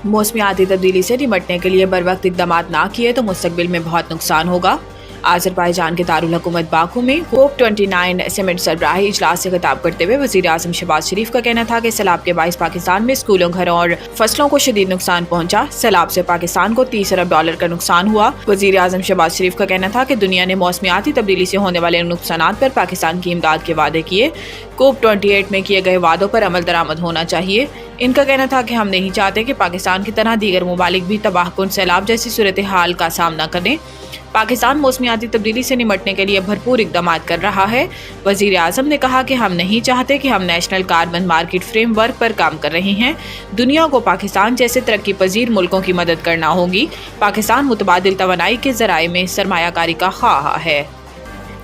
मौसमियाती तब्दीली से निपटने के लिए बरवक्त इकदाम ना किए तो मुस्तकबिल में बहुत नुकसान होगा। आज़रबाईजान के दारुल हुकूमत बाकू में COP29 समिट सरबराही इजलास से खिताब करते हुए वज़ीर आज़म शहबाज शरीफ का कहना था कि सैलाब के बाइस पाकिस्तान में स्कूलों, घरों और फसलों को शदीद नुकसान पहुंचा। सैलाब से पाकिस्तान को $30 अरब का नुकसान हुआ। वज़ीर आज़म शहबाज शरीफ का कहना था कि दुनिया ने मौसमियाती तब्दीली से होने वाले नुकसानात पर पाकिस्तान की इमदाद के वादे किए। COP28 में किए गए वादों पर अमल दरामद होना चाहिए। इनका कहना था कि हम नहीं चाहते कि पाकिस्तान की तरह दीगर ममालिक भी तबाहकुन सैलाब जैसी सूरत हाल का सामना करें। पाकिस्तान मौसमियाती तब्दीली से निपटने के लिए भरपूर इकदाम कर रहा है। वज़ीर आज़म ने कहा कि हम नहीं चाहते कि हम नेशनल कार्बन मार्केट फ्रेमवर्क पर काम कर रहे हैं। दुनिया को पाकिस्तान जैसे तरक्की पजीर मुल्कों की मदद करना होगी। पाकिस्तान मुतबादिल तवानाई के ज़राए में सरमायाकारी का ख्वाह है।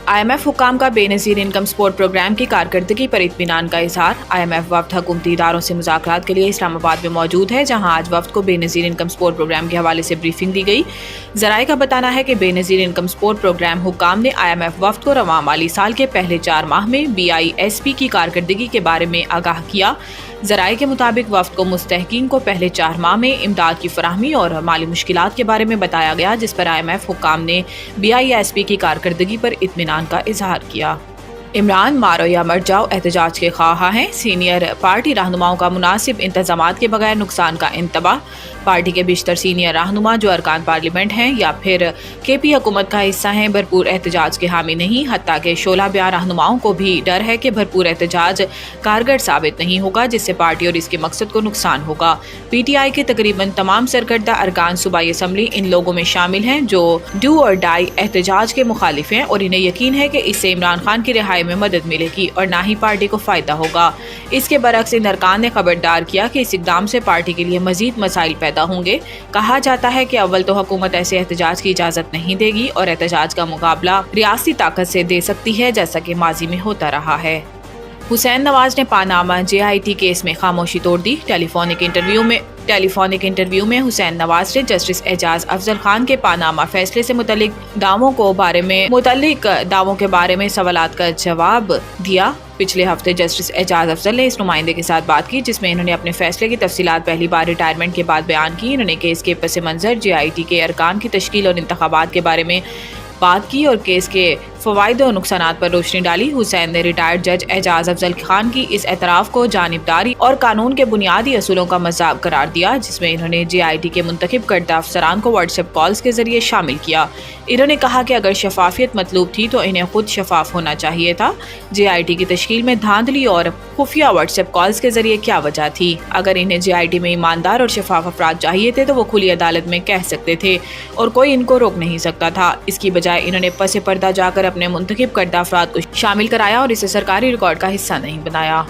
IMF हुकाम का बेनज़ीर इनकम सपोर्ट प्रोग्राम की कारकर्दगी पर इत्मीनान का इज़हार। IMF वफ़द हुकूमती इदारों से मुज़ाकरात के लिए इस्लामाबाद में मौजूद है, जहां आज वफ़द को बेनज़ीर इनकम सपोर्ट प्रोग्राम के हवाले से ब्रीफिंग दी गई। ज़राए का बताना है कि बेनज़ीर इनकम सपोर्ट प्रोग्राम हुकाम ने IMF वफ़द को रवां माली साल के पहले 4 माह में BISP की कारकर्दगी के बारे में आगाह किया। ज़राए के मुताबिक वफ़द को मुस्तहकीन को पहले 4 माह में इमदाद की फराहमी और माली मुश्किलात के बारे में बताया गया, जिस पर IMF हुकाम ने BISP की कारकर्दगी पर इत्मीनान का इजहार किया। इमरान मारो या मर जाओ एहतजाज के ख्वाह हैं। सीनियर पार्टी रहनुमाओं का मुनासिब इंतजामात के बगैर नुकसान का इंतबाह। पार्टी के बेशतर सीनियर रहनुमा जो अरकान पार्लियामेंट हैं या फिर KP हुकूमत का हिस्सा हैं, भरपूर एहतजाज के हामी नहीं। हत्ता के शोला ब्याह रहनुमाओं को भी डर है कि भरपूर एहतजाज कारगर साबित नहीं होगा, जिससे पार्टी और इसके मकसद को नुकसान होगा। PTI के तकरीबन तमाम सरकर्दा अरकान सूबाई असम्बली इन लोगों में शामिल हैं जो डू और डाई एहतजाज के मुखालिफ हैं और इन्हें यकीन है कि इससे इमरान खान की रिहाई में मदद मिलेगी और ना ही पार्टी को फायदा होगा। इसके बरक्स इन अरकान ने खबरदार किया कि इस इकदाम से पार्टी के लिए मजीद मसाइल पैदा होंगे। कहा जाता है कि अव्वल तो हुकूमत ऐसे एहतजाज की इजाजत नहीं देगी और एहतजाज का मुकाबला रियासती ताकत से दे सकती है, जैसा कि माजी में होता रहा है। हुसैन नवाज ने पानामा JIT केस में खामोशी तोड़ दी। टेलीफोनिक इंटरव्यू में हुसैन नवाज ने जस्टिस एजाज अफजल खान के पानामा फैसले से मुतल्लिक दावों के बारे में सवालात का जवाब दिया। पिछले हफ्ते जस्टिस एजाज अफजल ने इस नुमाइंदे के साथ बात की, जिसमें इन्होंने अपने फैसले की तफसीलात पहली बार रिटायरमेंट के बाद बयान की। इन्होंने केस के पस मंजर JIT के अरकान की तश्कील और इंतखाबात के बारे में बात की और केस के फ़वाइद और नुकसानात पर रोशनी डाली। हुसैन ने रिटायर्ड जज एजाज अफजल खान की इस एतराफ़ को जानिबदारी और कानून के बुनियादी असूलों का मज़ाक करार दिया, जिसमें इन्होंने JIT के मुंतखब करदा अफसरान को व्हाट्सएप कॉल्स के जरिए शामिल किया। इन्होंने कहा कि अगर शफाफियत मतलूब थी तो इन्हें खुद शफाफ होना चाहिए था। JIT की तश्कील में धांधली और खुफिया व्हाट्सएप कॉल्स के जरिए क्या वजह थी? अगर इन्हें JIT में ईमानदार और शफाफ अफराद चाहिए थे तो वो खुली अदालत में कह सकते थे और कोई इनको रोक नहीं सकता था। इसकी बजाय इन्होंने पसे पर्दा जाकर अपने मुंतखब करदा अफराद को शामिल कराया और इसे सरकारी रिकॉर्ड का हिस्सा नहीं बनाया।